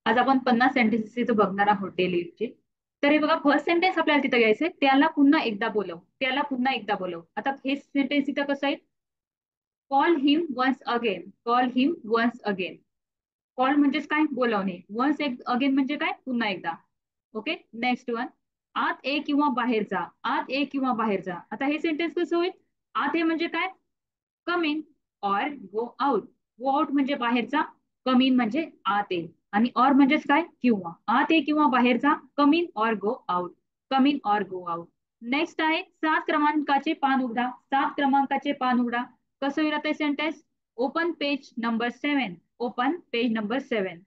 आज आपण 50 सेंटेन्सेस इथं बघणार आहोत डेली यूजचे. तर हे बघा, फर्स्ट सेंटेन्स आपल्याला तिथं घ्यायचंय, त्याला पुन्हा एकदा बोलव, त्याला पुन्हा एकदा बोलव. आता हे सेंटेन्स इथं कसं आहे? कॉल हिम वन्स अगेन, कॉल हिम वन्स अगेन. कॉल म्हणजेच काय? बोलावणे. वन्स अगेन म्हणजे काय? पुन्हा एकदा. Okay, next one. आत ये किंवा बाहेर जा, आत ये किंवा बाहेर जा. आता हे सेंटेन्स कसं होईल? आत ये म्हणजे काय? कम इन और गो आउट. गो आउट म्हणजे बाहेरचा, कम इन म्हणजे आत ये. आणि और म्हणजेच काय? किंवा. आत ये किंवा बाहेर जा, कम इन और गो आउट, कम इन और गो आउट. नेक्स्ट आहे 7 क्रमांकाचे पान उघडा, 7 क्रमांकाचे पान उघडा. कसं होईल आता sentence? Open page number 7, open page number 7.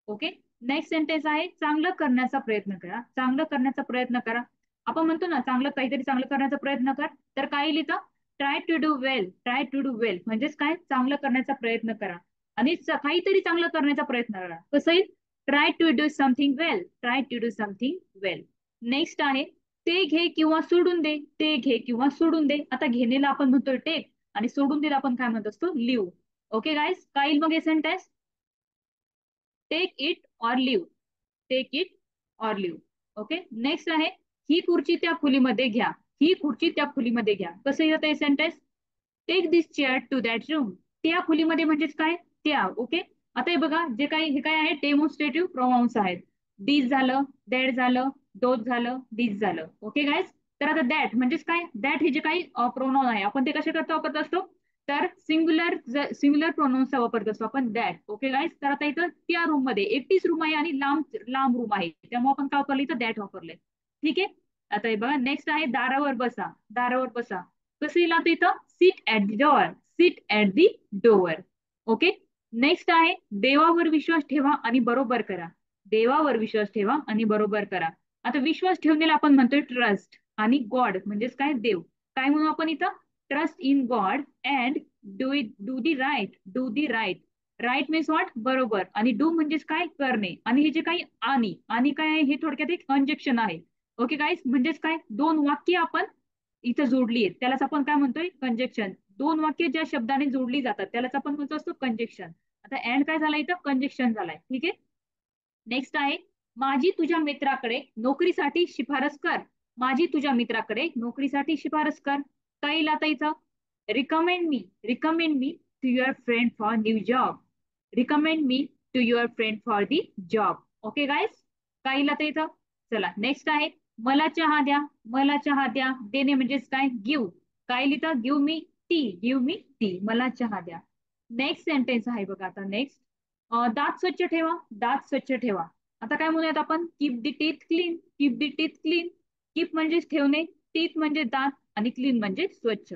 Okay. Next sentence आहे चांगलं करण्याचा प्रयत्न करा, चांगलं करण्याचा प्रयत्न करा. आपण म्हणतो ना, चांगलं काहीतरी चांगलं करण्याचा प्रयत्न कर. तर काय लिहितं? Try to do well, try to do well म्हणजेच काय? चांगलं करण्याचा प्रयत्न करा. आणि काहीतरी चांगलं करण्याचा प्रयत्न करा. कसं येईल? Try to do something well, try to do something well. Next आहे ते घे किंवा सोडून दे, ते घे किंवा सोडून दे. आता घेणेला आपण म्हणतोय टेक, आणि सोडून देला आपण काय म्हणत असतो? लिव्ह. ओके गाईज, काय येईल मग हे sentence? Take it or leave, take it or leave. Okay. Next आहे ही खुर्ची त्या खोलीमध्ये घ्या, ही खुर्ची त्या खोलीमध्ये घ्या. कसं येतं हे sentence? Take this chair to that room. त्या खोलीमध्ये म्हणजेच काय? त्या. ओके. आता हे बघा, जे काही हे काय आहे? डेमॉन्स्ट्रेटिव्ह प्रोनाउन्स आहेत. दिस झालं, दॅट झालं, दोज झालं, दिस झालं. Okay guys. तर आता दॅट म्हणजेच काय? दॅट हे जे काही प्रोनाउन आहे, आपण ते कशा करता वापरत असतो? तर सिंग्युलर प्रोनाउन्सचा वापरत असतो आपण, दॅट. Okay guys. तर आता इथं त्या रूम मध्ये एकटीच रूम आहे आणि लांब लांब रूम आहे, त्यामुळे आपण काय वापरलं? इथं दॅट वापरलंय. ठीक आहे. आता हे बघा, नेक्स्ट आहे दारावर बसा, दारावर बसा. कसं येईल आता इथं? Sit at the door, sit at the door. Okay. Next आहे देवावर विश्वास ठेवा आणि बरोबर करा, देवावर विश्वास ठेवा आणि बरोबर करा. आता विश्वास ठेवण्याला आपण म्हणतोय ट्रस्ट, आणि गॉड म्हणजेच काय? देव. काय म्हणू आपण इथं? Trust in God and do it, do the right, do the right. Right means what? बरोबर. आणि डू म्हणजेच काय? करणे. आणि हे जे काही आणि काय आहे? हे थोडक्यात एक कंजक्शन आहे. Okay guys. म्हणजेच काय? दोन वाक्य आपण इथं जोडली आहेत, त्यालाच आपण काय म्हणतोय? कंजक्शन. दोन वाक्य ज्या शब्दाने जोडली जातात त्यालाच आपण म्हणतो असतो कंजक्शन. आता एंड काय झाला इथं? कंजक्शन झालाय. ठीक आहे. नेक्स्ट आहे माझी तुझ्या मित्राकडे नोकरीसाठी शिफारस कर, माझी तुझ्या मित्राकडे नोकरीसाठी शिफारस कर. काय येईल आता इथं? Recommend me, recommend me to your friend for new job, recommend me to your friend for the job. Okay guys. काय येईल आता इथं? चला नेक्स्ट आहे मला चहा द्या, मला चहा द्या. देणे म्हणजेच काय? गिव्ह. काय लिहितं? Give me T, give me T. मला चहा द्या. नेक्स्ट सेंटेन्स आहे बघा आता. नेक्स्ट, दात स्वच्छ ठेवा, दात स्वच्छ ठेवा. आता काय म्हणूयात आपण? कीप दी टीथ क्लीन, कीप दी टीथ क्लीन. कीप म्हणजे ठेवणे, टीथ म्हणजे दात, आणि क्लीन म्हणजे स्वच्छ.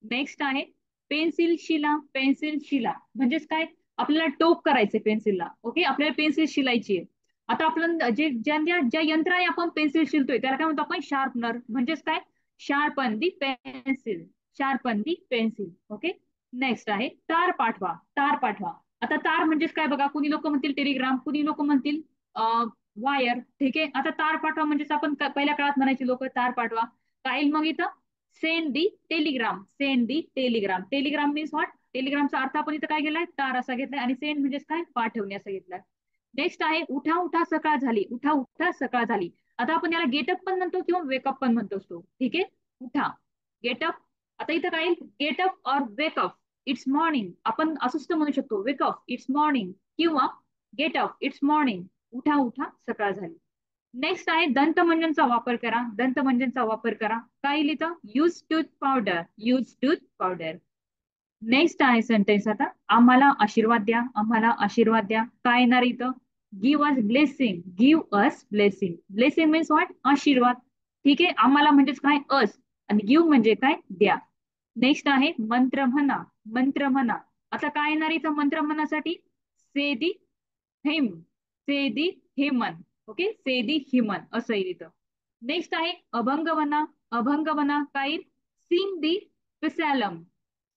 नेक्स्ट आहे पेन्सिल शिला, पेन्सिल शिला म्हणजेच काय? आपल्याला टोक करायचे पेन्सिलला. ओके. आपल्याला पेन्सिल शिलायची आहे. आता आपण ज्या यंत्राने आपण पेन्सिल शिलतोय त्याला काय म्हणतो आपण? शार्पनर. म्हणजेच काय? शार्पन दी पेन्सिल, शार्पन दी पेन्सिल. ओके. नेक्स्ट आहे तार पाठवा, तार पाठवा. आता तार म्हणजेच काय बघा? कुणी लोक म्हणतील टेलिग्राम, कुणी लोक म्हणतील वायर. ठीक आहे. आता तार पाठवा म्हणजेच आपण पहिल्या काळात म्हणायचे लोक तार पाठवा. काय मग इथं? Send the telegram, send the telegram. Telegram means what? टेलिग्रामचा अर्थ आपण इथं काय केलाय? तार असा घेतलाय. आणि सेंड म्हणजेच काय? पाठवणे असं घेतलाय. नेक्स्ट आहे उठा उठा सकाळ झाली, उठा उठा सकाळ झाली. आता आपण याला गेटअप पण म्हणतो किंवा वेकअप पण म्हणतो असतो. ठीक आहे. उठा, गेटअप. आता इथं काय? गेटअप और वेकअप, इट्स मॉर्निंग. आपण असं सुद्धा म्हणू शकतो, वेकअप इट्स मॉर्निंग, किंवा गेटअप इट्स मॉर्निंग. उठा उठा सकाळ झाली. नेक्स्ट आहे दंतमंजनचा वापर करा, दंतमंजनचा वापर करा. काय लिहितं? Use tooth powder, use tooth powder. Next आहे सेंटेन्स आता, आम्हाला आशीर्वाद द्या, आम्हाला आशीर्वाद द्या. काय येणार इथं? Give us blessing, give us blessing. Blessing means what? आशीर्वाद. ठीक आहे. आम्हाला म्हणजेच काय? अस. आणि गिव्ह म्हणजे काय? द्या. नेक्स्ट आहे मंत्र म्हणा, मंत्र म्हणा. आता काय येणार इथं मंत्र म्हणण्यासाठी? से दी हिम, से दी हिमन. ओके. से दी हिमन असं येईल इथं. नेक्स्ट आहे अभंग म्हणा, अभंग म्हणा. काय? सिंग दी पिसॅलम,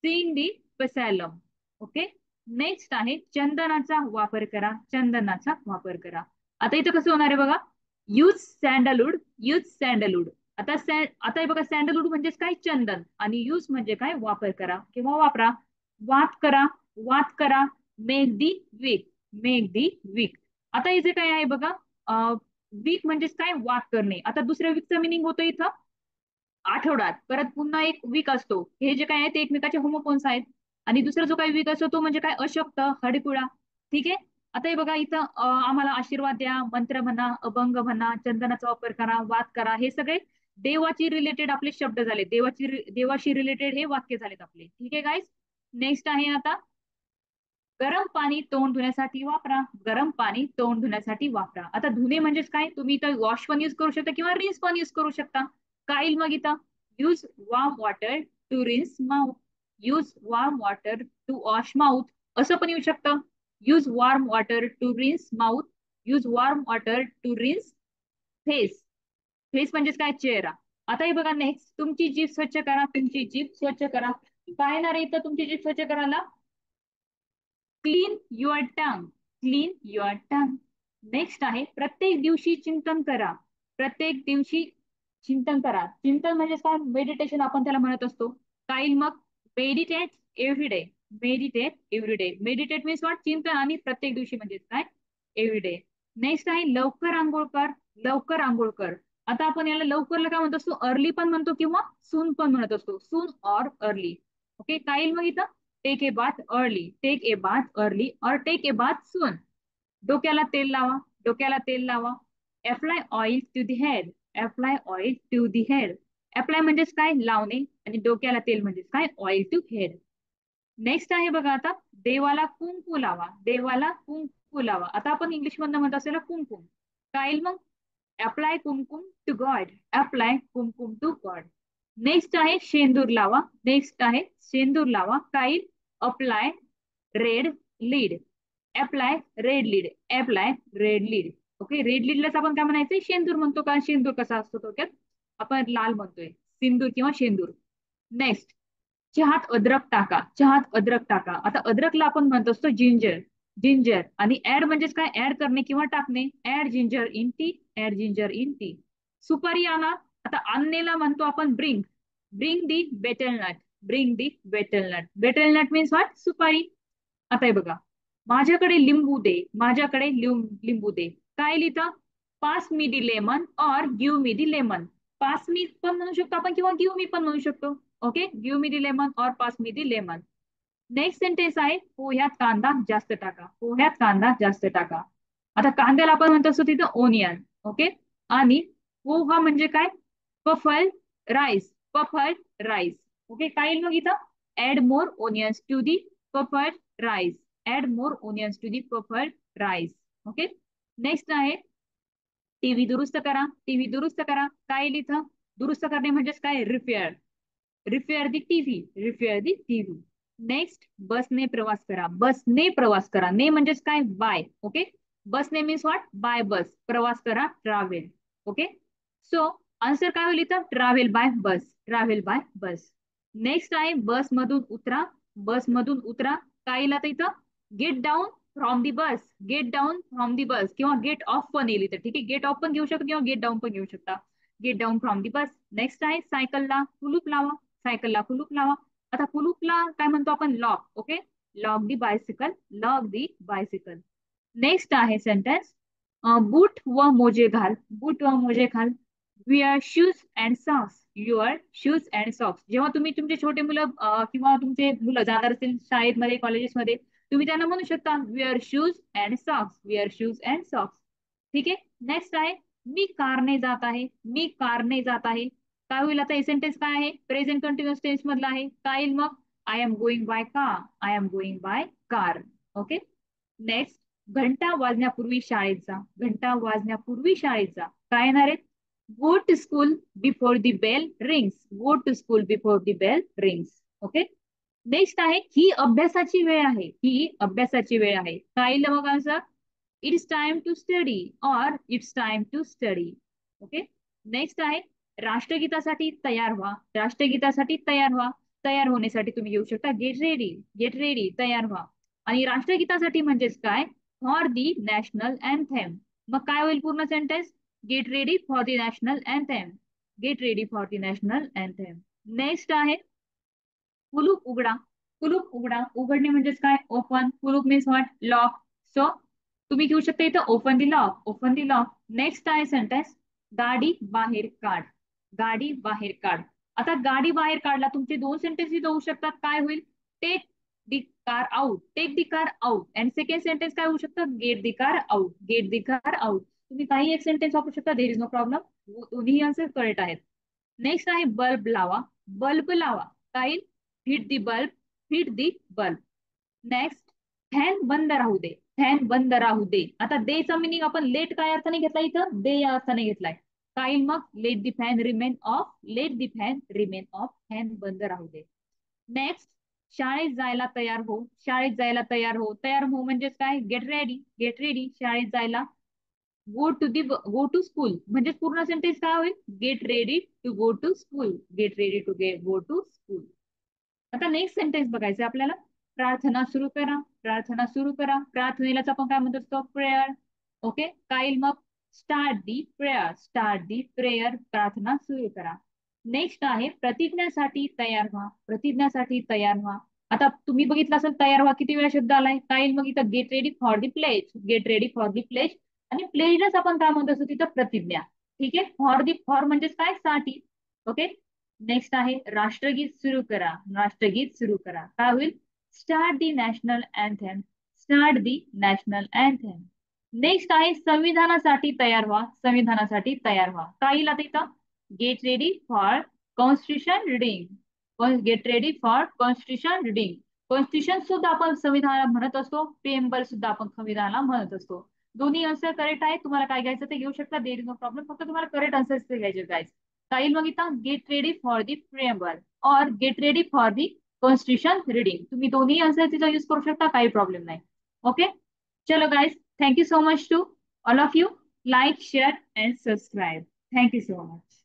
सिंग दी पिसॅलम. ओके. नेक्स्ट आहे चंदनाचा वापर करा, चंदनाचा वापर करा. आता इथं कसं होणार आहे बघा? Use sandalwood, use sandalwood. आता हे बघा, सँडलवूड म्हणजेच काय? चंदन. आणि यूज म्हणजे काय? वापर करा किंवा वापरा. वात करा, वात करा. Make the week, make the week. आता हे जे काय आहे बघा, वीक म्हणजेच काय, वाक करणे. आता दुसऱ्या वीकचा मिनिंग होतो इथं आठवड्यात, परत पुन्हा एक वीक असतो. हे जे काय आहे ते एकमेकाचे होमोफोन्स आहेत. आणि दुसरा जो काही वीक असतो तो म्हणजे काय, अशक्त, हडिकुळा. ठीक आहे. आता हे बघा इथं आम्हाला आशीर्वाद द्या, मंत्र म्हणा, अभंग म्हणा, चंदनाचा वापर करा, वाद करा, हे सगळे देवाची रिलेटेड आपले शब्द झाले. देवाशी रिलेटेड हे वाक्य झालेत आपले. ठीक आहे गाईज. नेक्स्ट आहे आता, गरम पाणी तोंड धुण्यासाठी वापरा. गरम पाणी तोंड धुण्यासाठी वापरा. आता धुणे म्हणजेच काय, तुम्ही इथं वॉश पण युज करू शकता किंवा रिन्स पण युज करू शकता. काय येईल मग इथं, use warm water to rinse mouth. Use warm water to wash mouth असं पण येऊ शकतं. Use warm water to rinse mouth. Use warm water to rinse face. Face म्हणजेच काय, चेहरा. आता हे बघा नेक्स्ट, तुमची जीभ स्वच्छ करा. तुमची जीभ स्वच्छ करा. काय येणार आहे इथं तुमची जीभ स्वच्छ करायला, clean your tongue. Clean your tongue. Next आहे, प्रत्येक दिवशी चिंतन करा. प्रत्येक दिवशी चिंतन करा. चिंतन म्हणजे काय, मेडिटेशन आपण त्याला म्हणत असतो. काय मग, meditate every day. Meditate every day. Meditate means what, चिंतन. आणि प्रत्येक दिवशी म्हणजे काय, एव्हरी डे. नेक्स्ट आहे, लवकर आंघोळ कर. लवकर आंघोळ कर. आता आपण याला लवकरला काय म्हणत असतो, अर्ली पण म्हणतो किंवा सून पण म्हणत असतो. Soon or early. ओके. काय येईल मग इथं, take a bath early. Take a bath early और टेक ए बाथ सून. डोक्याला तेल लावा. डोक्याला तेल लावा. Apply oil to the head. Apply oil to the head. Apply म्हणजेच काय, लावणे. आणि डोक्याला तेल म्हणजेच काय, ऑइल टू हेड. नेक्स्ट आहे बघा आता, देवाला कुंकू लावा. देवाला कुंकू लावा. आता आपण इंग्लिश मधनं म्हणत असेल कुंकुम. काय येईल मग, apply kumkum to God. Apply kumkum to God. Next आहे शेंदूर लावा. नेक्स्ट आहे शेंदूर लावा. काय, apply red lead. Apply red lead. Apply red lead. Okay. Red लीडलाच आपण काय म्हणायचं, शेंदूर म्हणतो. का, शेंदूर कसा असतो थोडक्यात, आपण लाल म्हणतोय, सिंदूर किंवा शेंदूर. नेक्स्ट, चहात अद्रक टाका. चहात अद्रक टाका. आता अद्रकला आपण म्हणत असतो जिंजर. जिंजर. आणि ऍड म्हणजेच काय, ऍड करणे किंवा टाकणे. Add ginger in tea. Add ginger in tea. सुपारी आणा. आता आणणेला म्हणतो आपण bring. Bring the betel nut. Bring the betel nut. Betel nut means what, सुपारी. आता हे बघा, माझ्याकडे लिंबू दे. माझ्याकडे लिंबू दे. काय लिहितं, पास मी दी लेमन और गिव्ह मी दी लेमन. पास मी पण म्हणू शकतो आपण किंवा गिव्ह मी पण म्हणू शकतो. ओके. गिव्ह मी दी लेमन और पास मी दी लेमन. नेक्स्ट सेंटेन्स आहे, पोह्यात कांदा जास्त टाका. पोह्यात कांदा जास्त टाका. आता कांद्याला आपण म्हणतो असतो तिथं ओनियन. ओके. आणि पोहा म्हणजे काय, puffed rice. Puffed rice. Okay. काय येईल मग इथं, add more onions to the puffed rice. Add more onions to the puffed rice. Okay. Next आहे, टीव्ही दुरुस्त करा. टीव्ही दुरुस्त करा. काय येईल इथं, दुरुस्त करणे म्हणजेच काय, रिपेअर. रिपेअर दी टीव्ही. रिपेअर दी टीव्ही. नेक्स्ट, बसने प्रवास करा. बसने प्रवास करा. ने म्हणजेच काय, बाय. ओके. बसने मीन्स व्हॉट, बाय बस. प्रवास करा, ट्रॅव्हल. ओके. सो आन्सर काय होईल इथं, travel by bus. Travel by bus. Next आहे, बस मधून उतरा. बस मधून उतरा. काय येईल आता इथं, get down from the bus. Get down from the bus किंवा गेट ऑफ पण येईल इथं. ठीक आहे. गेट ऑफ पण घेऊ शकता किंवा गेट डाऊन पण घेऊ शकता. Gate down from the bus. Next आहे, सायकलला कुलूप लावा. सायकलला कुलूप लावा. आता कुलूपला काय म्हणतो आपण, लॉक. ओके. लॉक दी बायसिकल. लॉक दी बायसिकल. नेक्स्ट आहे सेंटेन्स, बूट व मोजे घाल. बूट व मोजे घाल. Where shoes and socks. Your shoes and socks. जेव्हा तुम्ही तुमचे छोटे मुलं किंवा तुमचे मुलं जाणार असतील शाळेमध्ये, कॉलेजेसमध्ये, तुम्ही त्यांना म्हणू शकता where shoes and socks. Where shoes and socks. ठीक आहे. नेक्स्ट आहे, मी कारने जात आहे. मी कारने जात आहे. काय होईल आता, हे सेंटेन्स काय आहे, प्रेझेंट कंटिन्युअस टेन्स मधला आहे. काय येईल मग, I am going by car. I am going by car. Okay. Next, घंटा वाजण्यापूर्वी शाळेत जा. घंटा वाजण्यापूर्वी शाळेत जा. काय येणार आहे, go to school before the bell rings. Go to school before the bell rings. Okay. Next आहे, ही अभ्यासाची वेळ आहे. ही अभ्यासाची वेळ आहे. काय येईल मग answer, it's time to study और it's time to study. Okay. Next आहे, राष्ट्रगीतासाठी तयार व्हा. राष्ट्रगीतासाठी तयार व्हा. तयार होण्यासाठी तुम्ही घेऊ शकता गेट रेडी. गेट रेडी, तयार व्हा. आणि राष्ट्रगीतासाठी म्हणजेच काय, फॉर दी नॅशनल अँथेम. मग काय होईल पूर्ण sentence, get ready for the national anthem. Get ready for the national anthem. Next आहे, कुलूप उघडा. कुलूप उघडा. उघडणे म्हणजेच काय, ओपन. कुलूप मीन्स व्हॉट, लॉक. सो तुम्ही घेऊ शकता इथं ओपन दी लॉक, ओपन दी लॉक. नेक्स्ट आहे सेंटेन्स, गाडी बाहेर काढ, गाडी बाहेर काढ. आता गाडी बाहेर काढला, तुमचे दोन सेंटेन्स इथं होऊ शकतात. काय होईल? Take the car out, take the car out. And second sentence काय होऊ शकतं? Get the car out, get the car out. तुम्ही काही एक सेंटेन्स वापरू शकता, देर इज नो प्रॉब्लेम. दोन्ही आन्सर करेक्ट आहेत. नेक्स्ट आहे बल्ब लावा, बल्ब लावा. काय? Hit the bulb, hit the bulb. Next, fan बंद राहू दे, फॅन बंद राहू दे. आता देचा मिनिंग आपण लेट काय अर्थाने घेतला इथं? दे या अर्थाने घेतलाय. काय मग? Let the fan remain of, let the fan remain of, fan बंद राहू दे. नेक्स्ट, शाळेत जायला तयार हो, शाळेत जायला तयार हो. तयार हो म्हणजेच काय? गेट रेडी, गेट रेडी, शाळेत जायला. गो टू स्कूल म्हणजे पूर्ण सेंटेन्स काय होईल? Get ready to go to school, get ready to go to school. आता नेक्स्ट सेंटेन्स बघायचं आपल्याला. प्रार्थना सुरू करा, प्रार्थना सुरू करा. प्रार्थनेलाच आपण काय म्हणतो असतो? प्रेयर. ओके, काय येईल मग? Start the prayer, start the prayer, प्रार्थना सुरू करा. नेक्स्ट आहे प्रतिज्ञासाठी तयार व्हा, प्रतिज्ञासाठी तयार व्हा. आता तुम्ही बघितलं असेल तयार व्हा किती वेळा शब्द आलाय. काय येईल मग इथं? Get ready for the pledge, get ready for the pledge. आणि प्लेजच आपण काय म्हणतो असतो तिथं? प्रतिज्ञा. ठीक आहे, फॉर दी, फॉर म्हणजेच काय? साठी. ओके. नेक्स्ट आहे राष्ट्रगीत सुरू करा, राष्ट्रगीत सुरू करा. काय होईल? Start the national anthem, start the national anthem. Next आहे संविधानासाठी तयार व्हा, संविधानासाठी तयार व्हा. काय येईल आता इथं? Get ready for constitution reading, gate ready for constitution reading. Constitution सुद्धा आपण संविधानाला म्हणत असतो, प्रिएम्बल सुद्धा आपण संविधानाला म्हणत असतो. दोन्ही आन्सर करेक्ट आहे. तुम्हाला काय घ्यायचं ते घेऊ शकता, देर इज नो प्रॉब्लेम. फक्त तुम्हाला करेक्ट आन्सर घ्यायचे गाईज. काय मग इथं? Get ready for the preamble और get ready for the constitution reading. तुम्ही दोन्ही आन्सर तिचा यूज करू शकता, काही प्रॉब्लेम नाही. ओके, चलो guys, thank you so much to all of you. Like, share and subscribe. Thank you so much.